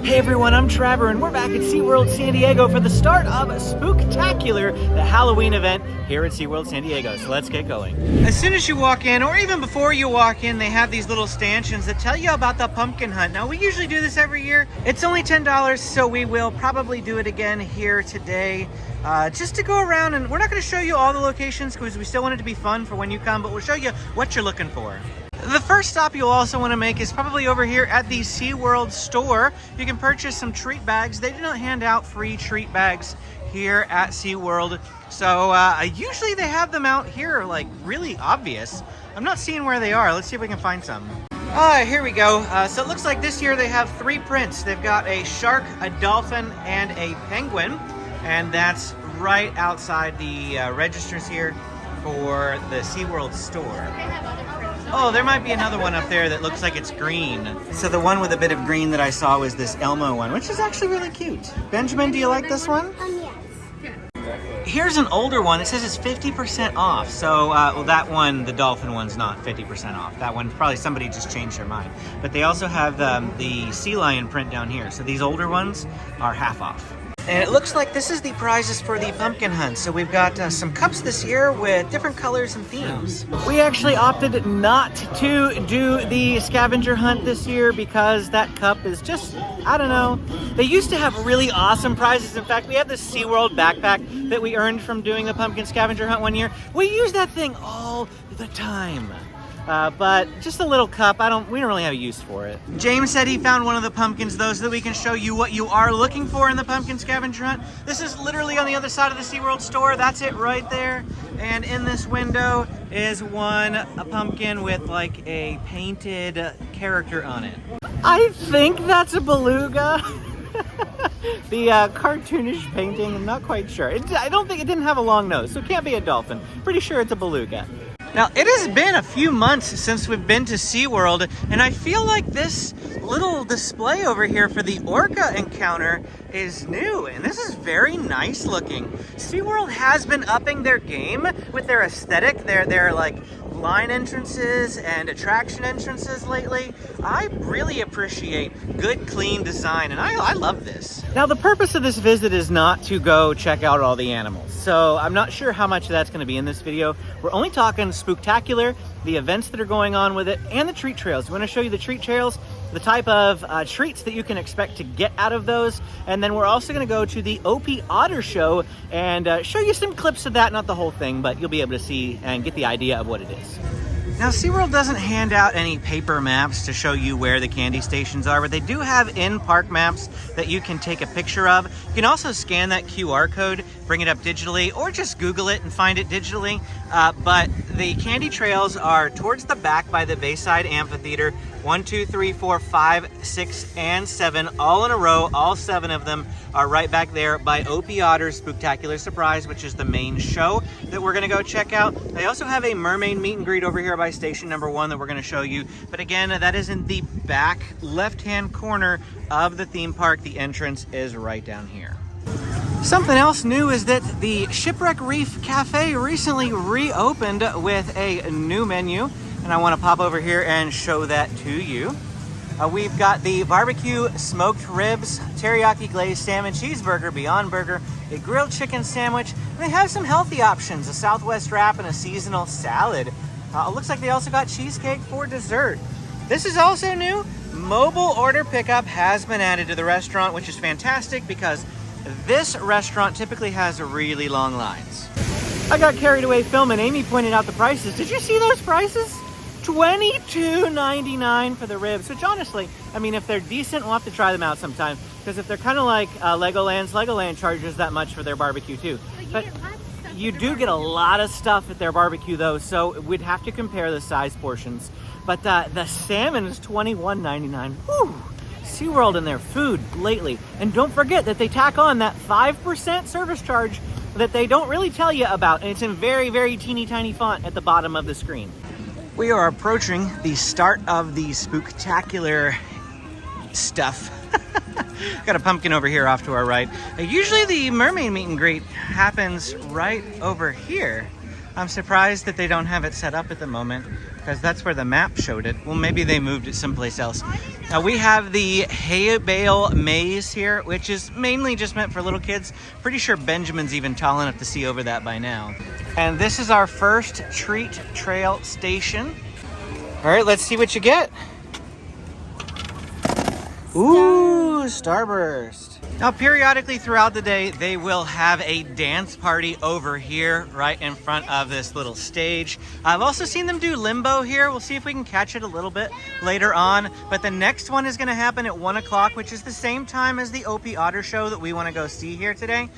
Hey everyone, I'm Trevor and we're back at SeaWorld San Diego for the start of Spooktacular, the Halloween event here at SeaWorld San Diego. So let's get going. As soon as you walk in, or even before you walk in, they have these little stanchions that tell you about the pumpkin hunt. Now, we usually do this every year. It's only $10, so we will probably do it again here today. Just to go around, and we're not going to show you all the locations because we still want it to be fun for when you come, but we'll show you what you're looking for. The first stop you'll also want to make is probably over here at the SeaWorld store. You can purchase some treat bags. They do not hand out free treat bags here at SeaWorld. So usually they have them out here, like really obvious. I'm not seeing where they are. Let's see if we can find some. Here we go. So it looks like this year they have 3 prints. They've got a shark, a dolphin, and a penguin. And that's right outside the registers here for the SeaWorld store. Oh, there might be another one up there that looks like it's green. So the one with a bit of green that I saw was this Elmo one, which is actually really cute. Benjamin, do you like this one? Yes. Here's an older one. It says it's 50% off. So, well, that one, the dolphin one's not 50% off. That one, probably somebody just changed their mind. But they also have the sea lion print down here. So these older ones are half off. And it looks like this is the prizes for the pumpkin hunt. So we've got some cups this year with different colors and themes. We actually opted not to do the scavenger hunt this year because that cup is just, I don't know. They used to have really awesome prizes. In fact, we have this SeaWorld backpack that we earned from doing the pumpkin scavenger hunt one year. We use that thing all the time. But just a little cup, we don't really have a use for it. James said he found one of the pumpkins though, so that we can show you what you are looking for in the pumpkin scavenger hunt. This is literally on the other side of the SeaWorld store. That's it right there. And in this window is a pumpkin with like a painted character on it. I think that's a beluga. The cartoonish painting, I'm not quite sure. I don't think it didn't have a long nose, so it can't be a dolphin. Pretty sure it's a beluga. Now, it has been a few months since we've been to SeaWorld, and I feel like this little display over here for the orca encounter is new, and this is very nice looking. SeaWorld has been upping their game with their aesthetic, their like line entrances and attraction entrances lately. I really appreciate good, clean design, and I love this. Now, the purpose of this visit is not to go check out all the animals, so I'm not sure how much of that's going to be in this video. We're only talking Spooktacular, the events that are going on with it, and the treat trails. We want to show you the treat trails, the type of treats that you can expect to get out of those, and then we're also going to go to the Otter show and show you some clips of that, not the whole thing, but you'll be able to see and get the idea of what it is. Now, SeaWorld doesn't hand out any paper maps to show you where the candy stations are, but they do have in-park maps that you can take a picture of. You can also scan that QR code, bring it up digitally, or just Google it and find it digitally. But the candy trails are towards the back by the Bayside Amphitheater. 1, 2, 3, 4, 5, 6, and 7, all in a row. All 7 of them are right back there by Otter's Spooktacular Surprise, which is the main show that we're gonna go check out. They also have a mermaid meet and greet over here by station number 1 that we're gonna show you. But again, that is in the back left-hand corner of the theme park. The entrance is right down here. Something else new is that the Shipwreck Reef Cafe recently reopened with a new menu. And I want to pop over here and show that to you. We've got the barbecue smoked ribs, teriyaki glazed salmon cheeseburger, Beyond Burger, a grilled chicken sandwich, and they have some healthy options, a Southwest wrap and a seasonal salad. It looks like they also got cheesecake for dessert. This is also new. Mobile order pickup has been added to the restaurant, which is fantastic because this restaurant typically has really long lines. I got carried away filming. Amy pointed out the prices. Did you see those prices? $22.99 for the ribs, which honestly, I mean, if they're decent, we'll have to try them out sometime. Because if they're kind of like Legoland charges that much for their barbecue too. But you do get a lot of stuff at their barbecue though, so we'd have to compare the size portions. But the salmon is $21.99. Whew! SeaWorld and their food lately. And don't forget that they tack on that 5% service charge that they don't really tell you about. And it's in very, very teeny tiny font at the bottom of the screen. We are approaching the start of the Spooktacular stuff. Got a pumpkin over here off to our right. Usually the mermaid meet and greet happens right over here. I'm surprised that they don't have it set up at the moment. because that's where the map showed it. Well, maybe they moved it someplace else. Now we have the hay bale maze here, which is mainly just meant for little kids. Pretty sure Benjamin's even tall enough to see over that by now. And this is our first treat trail station. All right, let's see what you get. Ooh, Starburst. Now, periodically throughout the day, they will have a dance party over here right in front of this little stage. I've also seen them do limbo here. We'll see if we can catch it a little bit later on. But the next one is going to happen at 1 o'clock, which is the same time as the Otter show that we want to go see here today.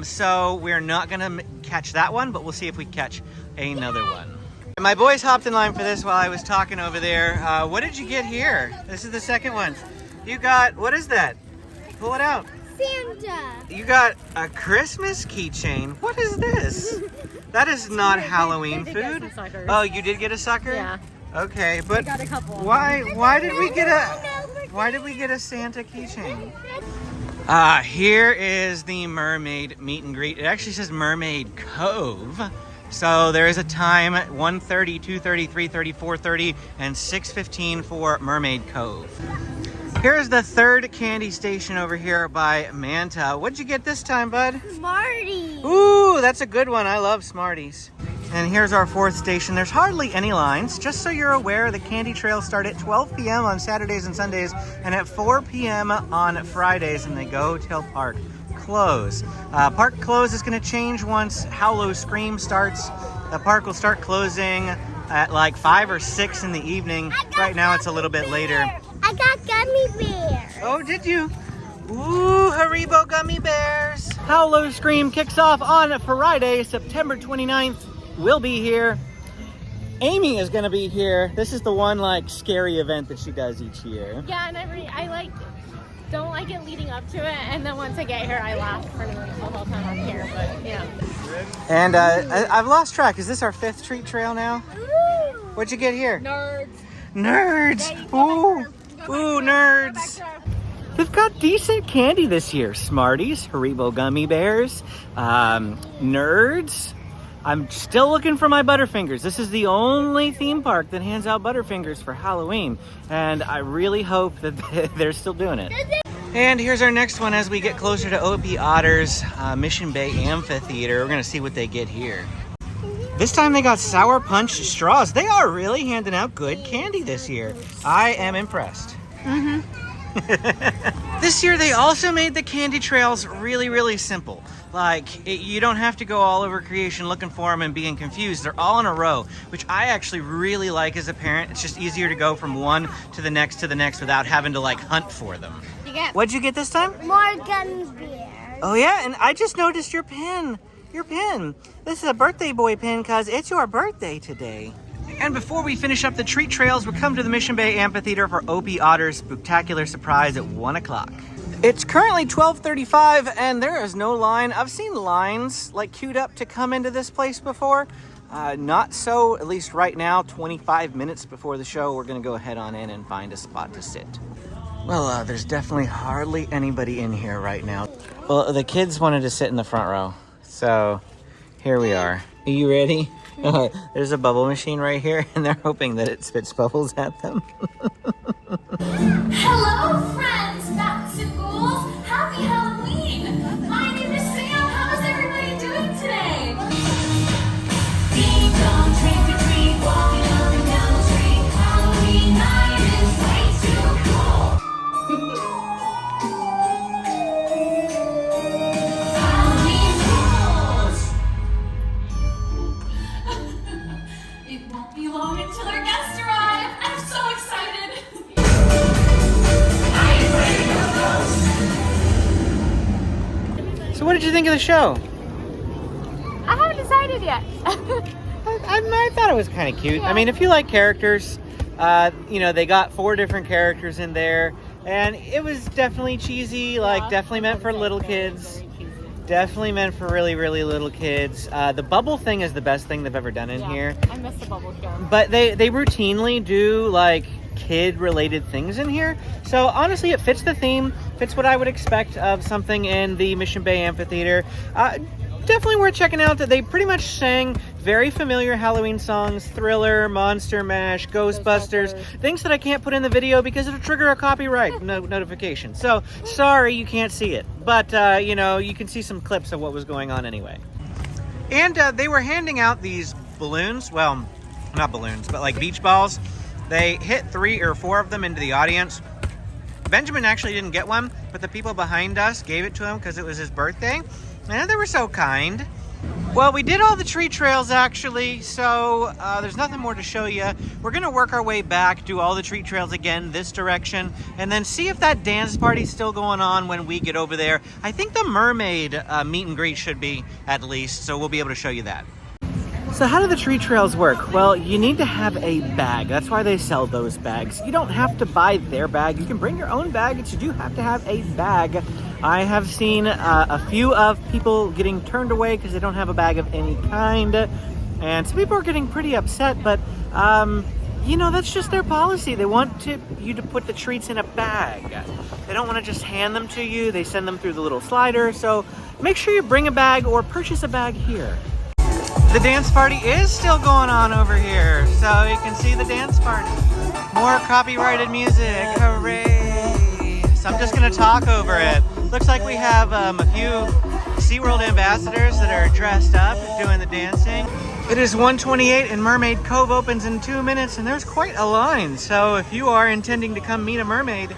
So we're not going to catch that one, but we'll see if we catch another one. My boys hopped in line for this while I was talking over there. What did you get here? This is the second one. You got, what is that? Pull it out. Santa. You got a Christmas keychain. What is this? That is not Halloween food. Oh, you did get a sucker? Yeah. Okay, but got a couple. why did we get a Santa keychain? Here is the mermaid meet and greet. It actually says Mermaid Cove. So there is a time at 1:30, 2:30, 3:30, 4:30, and 6:15 for Mermaid Cove. Here's the third candy station over here by Manta. What'd you get this time, bud? Smarties. Ooh, that's a good one. I love Smarties. And here's our fourth station. There's hardly any lines. Just so you're aware, the candy trails start at 12 p.m. on Saturdays and Sundays and at 4 p.m. on Fridays, and they go till park close. Park close is going to change once Hallow-Scream starts. The park will start closing at like 5 or 6 in the evening. Right now it's a little bit later. I got gummy bears. Oh, did you? Ooh, Haribo gummy bears. Hallow-Scream kicks off on Friday, September 29th. We'll be here. Amy is going to be here. This is the one like scary event that she does each year. Yeah, and I don't like it leading up to it, and then once I get here, I laugh pretty much the whole time I'm here. But yeah. And I've lost track. Is this our 5th treat trail now? Ooh. What'd you get here? Nerds. Nerds. Ooh, nerds. They've got decent candy this year. Smarties, Haribo gummy bears, nerds. I'm still looking for my Butterfingers. This is the only theme park that hands out Butterfingers for Halloween, and I really hope that they're still doing it. And here's our next one as we get closer to Otter's Mission Bay Amphitheater. We're gonna see what they get here. This time they got Sour Punch straws. They are really handing out good candy this year. I am impressed. This year they also made the candy trails really, really simple. You don't have to go all over creation looking for them and being confused. They're all in a row, which I actually really like as a parent. It's just easier to go from one to the next without having to hunt for them. What'd you get this time? More gummy bears. Oh yeah, and I just noticed your pin. This is a birthday boy pin because it's your birthday today. And before we finish up the treat trails, we'll come to the Mission Bay Amphitheater for Otter's Spooktacular surprise at 1 o'clock. It's currently 12:35 and there is no line. I've seen lines queued up to come into this place before. Not so, at least right now, 25 minutes before the show, we're gonna go head on in and find a spot to sit. Well, there's definitely hardly anybody in here right now. Well, the kids wanted to sit in the front row, so here we are. Are you ready? There's a bubble machine right here, and they're hoping that it spits bubbles at them. Hello, friends, Batsicles! Happy Halloween! My name is Sam. How's everybody doing today? Ding dong, trick or treat, walking up and down the street. Halloween night is way too cool. Halloween rules! It won't be long until our guests arrive. I'm so excited. So what did you think of the show? I haven't decided yet. I thought it was kind of cute. I mean, if you like characters, they got 4 different characters in there, and it was definitely cheesy, definitely meant for little kids. Definitely meant for really, really little kids. The bubble thing is the best thing they've ever done in here. I miss the bubble gum. But they routinely do kid-related things in here. So honestly, it fits the theme, fits what I would expect of something in the Mission Bay Amphitheater. Definitely worth checking out. That they pretty much sang very familiar Halloween songs, Thriller, Monster Mash, Ghostbusters, things that I can't put in the video because it'll trigger a copyright notification. So, sorry you can't see it. But, you know, you can see some clips of what was going on anyway. And they were handing out these balloons. Well, not balloons, but like beach balls. They hit 3 or 4 of them into the audience. Benjamin actually didn't get one, but the people behind us gave it to him because it was his birthday. And they were so kind. Well, we did all the tree trails actually, so there's nothing more to show you. We're gonna work our way back, do all the tree trails again this direction, and then see if that dance party's still going on when we get over there. I think the mermaid meet and greet should be at least, so we'll be able to show you that. So how do the tree trails work? Well, you need to have a bag. That's why they sell those bags. You don't have to buy their bag. You can bring your own bag, but you do have to have a bag. I have seen a few of people getting turned away because they don't have a bag of any kind. And some people are getting pretty upset, but you know, that's just their policy. They want you to put the treats in a bag. They don't want to just hand them to you. They send them through the little slider. So make sure you bring a bag or purchase a bag here. The dance party is still going on over here, so you can see the dance party. More copyrighted music, hooray! So I'm just gonna talk over it. Looks like we have a few SeaWorld ambassadors that are dressed up doing the dancing. It is 1:28 and Mermaid Cove opens in 2 minutes, and there's quite a line. So if you are intending to come meet a mermaid,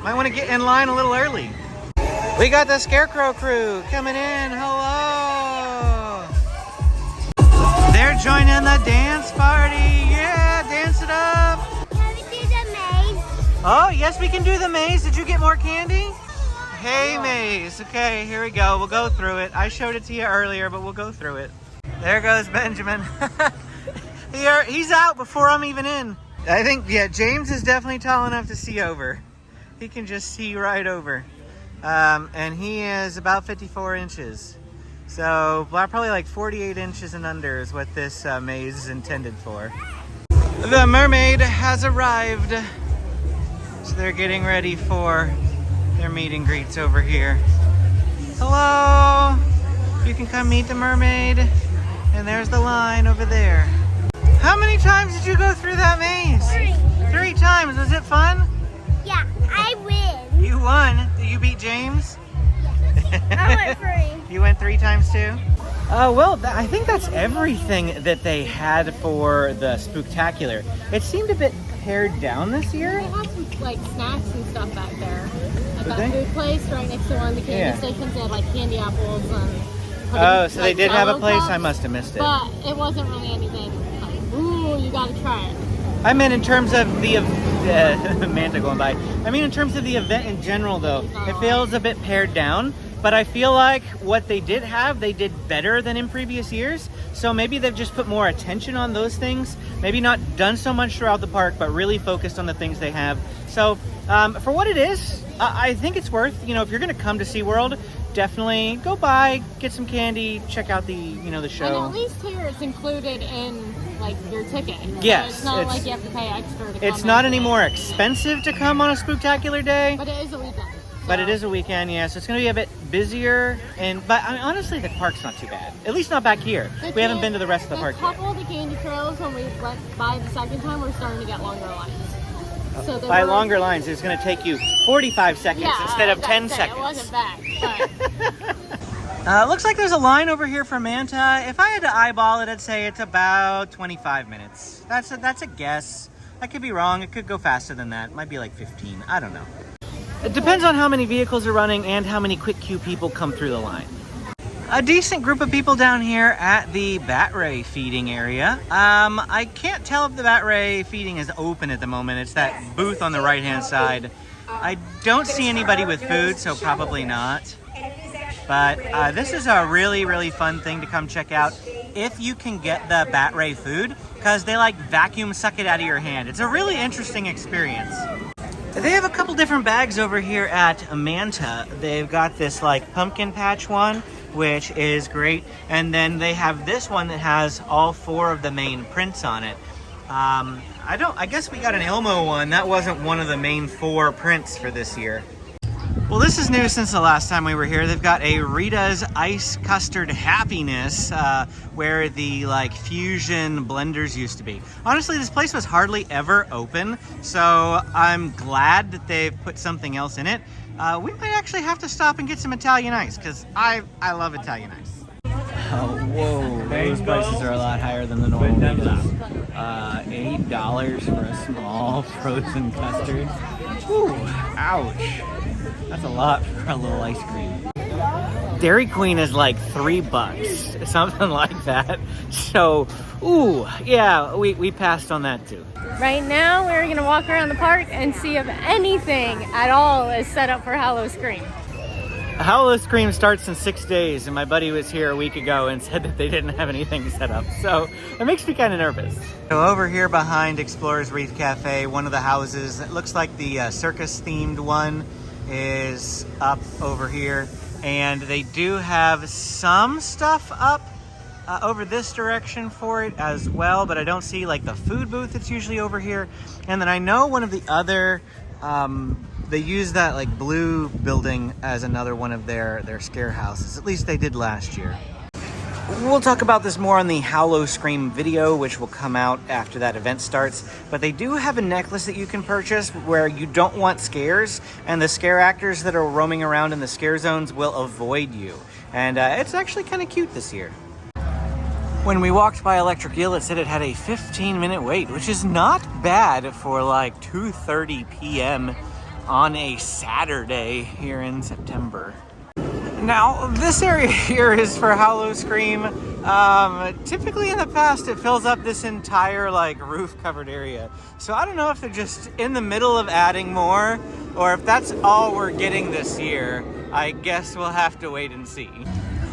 might want to get in line a little early. We got the Scarecrow crew coming in, hello! They're joining the dance party. Yeah, dance it up. Can we do the maze? Oh, yes, we can do the maze. Did you get more candy? Hey, maze. Okay, here we go. We'll go through it. I showed it to you earlier, but we'll go through it. There goes Benjamin. He's out before I'm even in. I think, yeah, James is definitely tall enough to see over. He can just see right over. And he is about 54 inches. So probably like 48 inches and under is what this maze is intended for. The mermaid has arrived. So they're getting ready for their meet and greets over here. Hello! You can come meet the mermaid. And there's the line over there. How many times did you go through that maze? 3 times. Was it fun? Yeah, I win. You won. Did you beat James? I went 3. You went 3 times too? Well, I think that's everything that they had for the Spooktacular. It seemed a bit pared down this year. They had some like snacks and stuff back there. At Did they? that food place right next to one of the candy stations, they had like candy apples and Oh, so they like did have a Jello place? cups, I must have missed it. But it wasn't really anything like, ooh, you gotta try it. I meant in terms of the Manta going by. I mean in terms of the event in general though. It feels a bit pared down. But I feel like what they did have, they did better than in previous years. So maybe they've just put more attention on those things. Maybe not done so much throughout the park, but really focused on the things they have. So for what it is, I think it's worth, you know, if you're going to come to SeaWorld, definitely go by, get some candy, check out the, you know, the show. And at least here it's included in like your ticket. Yes. So it's not like you have to pay extra to come. It's not in. any more expensive to come on a Spooktacular day. But it is a weekend. But it is a weekend, yeah, so it's going to be a bit busier. But I mean, honestly, the park's not too bad. At least not back here. We haven't been to the rest of the park A yet. couple of the candy trails, when we went by the second time, we're starting to get longer lines. So By longer lines, it's going to take you 45 seconds instead of 10 seconds. It wasn't bad. But Looks like there's a line over here for Manta. If I had to eyeball it, I'd say it's about 25 minutes. That's a guess. I could be wrong. It could go faster than that. It might be like 15. I don't know. It depends on how many vehicles are running and how many quick queue people come through the line. A decent group of people down here at the bat ray feeding area. I can't tell if the bat ray feeding is open at the moment. It's that booth on the right hand side. I don't see anybody with food, so probably not. But this is a really, really fun thing to come check out if you can get the bat ray food, because they like vacuum suck it out of your hand. It's a really interesting experience. They have a couple different bags over here at Manta. They've got this like pumpkin patch one, which is great. And then they have this one that has all 4 of the main prints on it. I guess we got an Elmo one. That wasn't one of the main 4 prints for this year. Well, this is new since the last time we were here. They've got a Rita's Ice Custard Happiness, where the like fusion blenders used to be. Honestly, this place was hardly ever open, so I'm glad that they've put something else in it. We might actually have to stop and get some Italian ice, because I love Italian ice. Oh, whoa, those prices are a lot higher than the normal ones. $8 for a small frozen custard. Ooh, ouch. That's a lot for a little ice cream. Dairy Queen is like $3, something like that. So, ooh, yeah, we passed on that too. Right now, we're gonna walk around the park and see if anything at all is set up for Hallow-Scream. Hallow-Scream starts in 6 days, and my buddy was here a week ago and said that they didn't have anything set up. So it makes me kind of nervous. So over here behind Explorers Reef Cafe, one of the houses, it looks like the circus-themed one is up over here. And they do have some stuff up over this direction for it as well, but I don't see like the food booth that's usually over here. And then I know one of the other, they use that like blue building as another one of their scare houses. At least they did last year. We'll talk about this more on the Hallow-Scream video, which will come out after that event starts. But they do have a necklace that you can purchase where you don't want scares, and the scare actors that are roaming around in the scare zones will avoid you. And it's actually kind of cute this year. When we walked by Electric Eel, it said it had a 15-minute wait, which is not bad for like 2:30 p.m. on a Saturday here in September. Now, this area here is for Hallow-Scream. Typically in the past, it fills up this entire like roof-covered area. So I don't know if they're just in the middle of adding more, or if that's all we're getting this year. I guess we'll have to wait and see.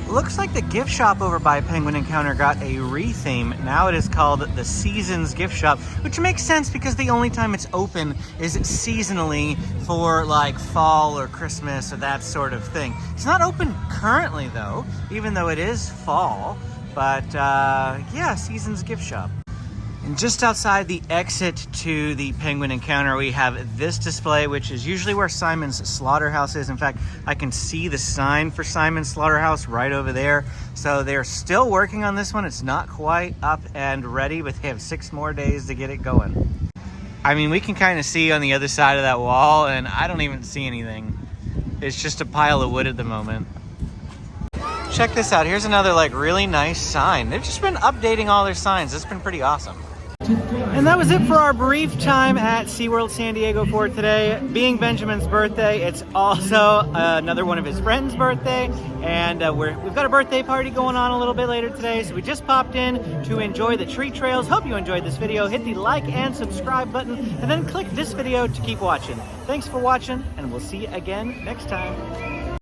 Looks like the gift shop over by Penguin Encounter got a retheme. Now it is called the Seasons Gift Shop, which makes sense because the only time it's open is seasonally for like fall or Christmas or that sort of thing. It's not open currently though, even though it is fall, but yeah, Seasons Gift Shop. And just outside the exit to the Penguin Encounter, we have this display, which is usually where Simon's Slaughterhouse is. In fact, I can see the sign for Simon's Slaughterhouse right over there. So they're still working on this one. It's not quite up and ready, but they have 6 more days to get it going. I mean, we can kind of see on the other side of that wall, and I don't even see anything. It's just a pile of wood at the moment. Check this out. Here's another like really nice sign. They've just been updating all their signs. It's been pretty awesome. And that was it for our brief time at SeaWorld San Diego for today. Being Benjamin's birthday, it's also another one of his friends' birthday, and we've got a birthday party going on a little bit later today, so we just popped in to enjoy the tree trails. Hope you enjoyed this video. Hit the like and subscribe button, and then click this video to keep watching. Thanks for watching, and we'll see you again next time.